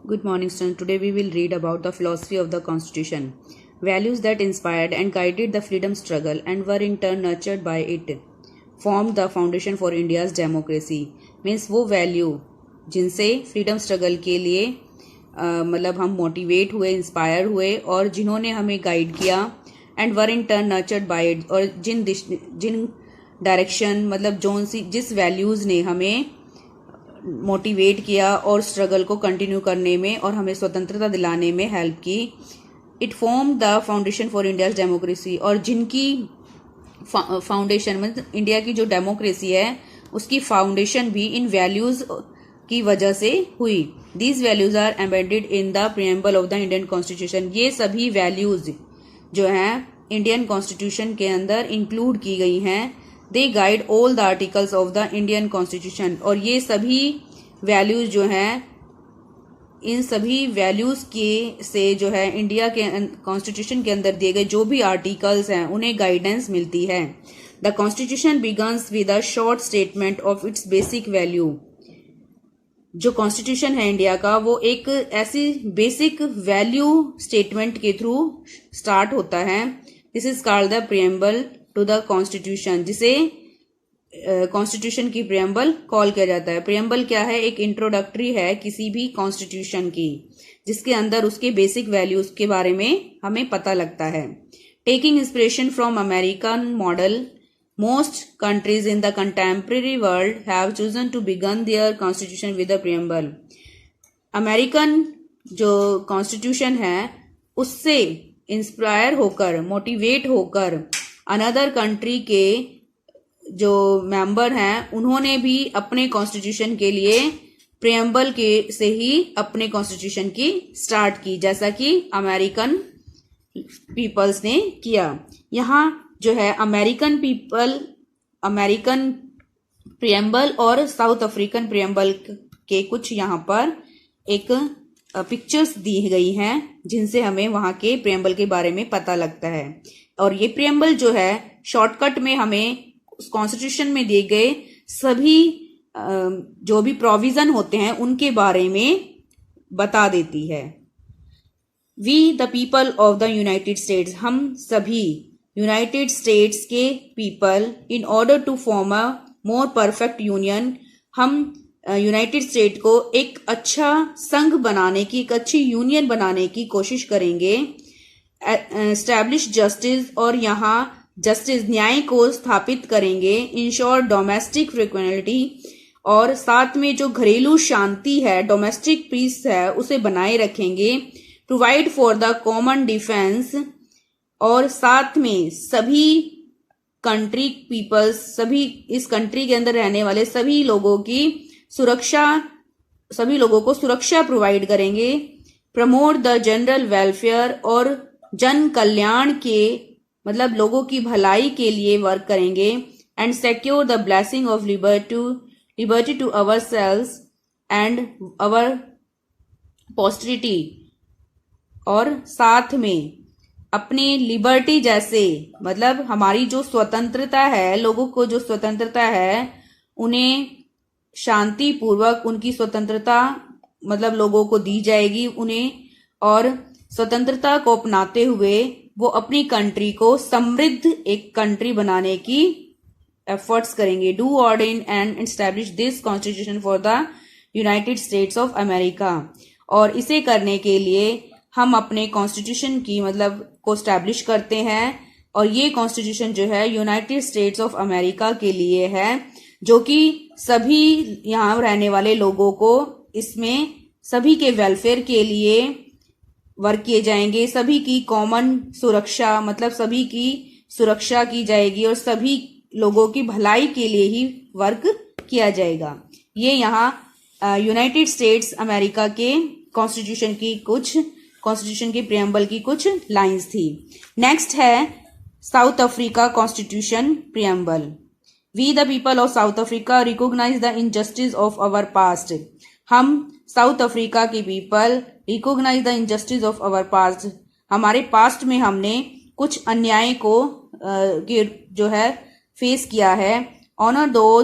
Good morning, students. Today we will read about the philosophy of the Constitution. Values that inspired and guided the freedom struggle and were in turn nurtured by it formed the foundation for India's democracy. Means वो value जिनसे freedom struggle के लिए मतलब हम motivate हुए, inspire हुए और जिन्होंने हमें गाइड किया and were in turn nurtured by it, और जिन डायरेक्शन मतलब जिस वैल्यूज़ ने हमें मोटिवेट किया और स्ट्रगल को कंटिन्यू करने में और हमें स्वतंत्रता दिलाने में हेल्प की. It form the foundation for India's democracy, और जिनकी फाउंडेशन मतलब इंडिया की जो डेमोक्रेसी है उसकी फाउंडेशन भी इन वैल्यूज की वजह से हुई. These values are embedded in the preamble of the Indian constitution. ये सभी वैल्यूज जो हैं इंडियन कॉन्स्टिट्यूशन के अंदर इंक्लूड की गई हैं. They guide all the articles of the Indian constitution, और ये सभी वैल्यूज जो हैं इन सभी वैल्यूज के से जो है इंडिया के कॉन्स्टिट्यूशन के अंदर दिए गए जो भी आर्टिकल्स हैं उन्हें गाइडेंस मिलती है. The constitution begins with a short statement of its basic value. जो कॉन्स्टिट्यूशन है इंडिया का वो एक ऐसी बेसिक वैल्यू स्टेटमेंट के थ्रू स्टार्ट होता है. This is called the preamble to the constitution, जिसे कॉन्स्टिट्यूशन की प्रीएम्बल कॉल किया जाता है. प्रीएम्बल क्या है? एक इंट्रोडक्टरी है किसी भी कॉन्स्टिट्यूशन की, जिसके अंदर उसके बेसिक वैल्यूज के बारे में हमें पता लगता है. Taking inspiration from American model, most countries in the contemporary world have chosen to begin their constitution with a preamble. American जो कॉन्स्टिट्यूशन है उससे इंस्पायर होकर, मोटिवेट होकर अनदर कंट्री के जो मेंबर हैं उन्होंने भी अपने कॉन्स्टिट्यूशन के लिए प्रीएम्बल के से ही अपने कॉन्स्टिट्यूशन की स्टार्ट की, जैसा कि अमेरिकन पीपल्स ने किया. यहाँ जो है अमेरिकन प्रीएम्बल और साउथ अफ्रीकन प्रीएम्बल के कुछ यहाँ पर एक पिक्चर्स दी गई हैं जिनसे हमें वहाँ के प्रीएम्बल के बारे में पता लगता है. और ये प्रीएम्बल जो है शॉर्टकट में हमें उस कॉन्स्टिट्यूशन में दिए गए सभी जो भी प्रोविजन होते हैं उनके बारे में बता देती है. We the people of the United States, हम सभी यूनाइटेड स्टेट्स के people, in order to form a more perfect union, हम यूनाइटेड स्टेट को एक अच्छा संघ बनाने की, एक अच्छी यूनियन बनाने की कोशिश करेंगे. एस्टैब्लिश जस्टिस, और यहाँ जस्टिस न्याय को स्थापित करेंगे. इंश्योर डोमेस्टिक फ्रिक्वेंलिटी, और साथ में जो घरेलू शांति है, डोमेस्टिक पीस है, उसे बनाए रखेंगे. Provide for the common defence, और साथ में सभी कंट्री पीपल्स, सभी इस कंट्री के अंदर रहने वाले सभी लोगों की सुरक्षा, सभी लोगों को सुरक्षा प्रोवाइड करेंगे. प्रमोट द जनरल वेलफेयर, और जन कल्याण के मतलब लोगों की भलाई के लिए वर्क करेंगे. And secure the blessing of liberty to ourselves and our posterity, और साथ में अपनी लिबर्टी जैसे मतलब हमारी जो स्वतंत्रता है, लोगों को जो स्वतंत्रता है उन्हें शांति पूर्वक उनकी स्वतंत्रता मतलब लोगों को दी जाएगी उन्हें, और स्वतंत्रता को अपनाते हुए वो अपनी कंट्री को समृद्ध एक कंट्री बनाने की एफर्ट्स करेंगे. Do ordained and establish this constitution for the United states of America, और इसे करने के लिए हम अपने कॉन्स्टिट्यूशन की मतलब को स्टैब्लिश करते हैं. और ये कॉन्स्टिट्यूशन जो है यूनाइटेड स्टेट्स ऑफ अमेरिका के लिए है, जो कि सभी यहाँ रहने वाले लोगों को इसमें सभी के वेलफेयर के लिए वर्क किए जाएंगे. सभी की कॉमन सुरक्षा मतलब सभी की सुरक्षा की जाएगी और सभी लोगों की भलाई के लिए ही वर्क किया जाएगा. ये यहाँ यूनाइटेड स्टेट्स अमेरिका के कॉन्स्टिट्यूशन के प्रीएम्बल की कुछ लाइंस थी. नेक्स्ट है South Africa constitution preamble. We the people of South Africa recognise the injustice of our past. हम साउथ अफ्रीका के people recognise the injustice of our past. हमारे past में हमने कुछ अन्याय को जो है फेस किया है. Honour those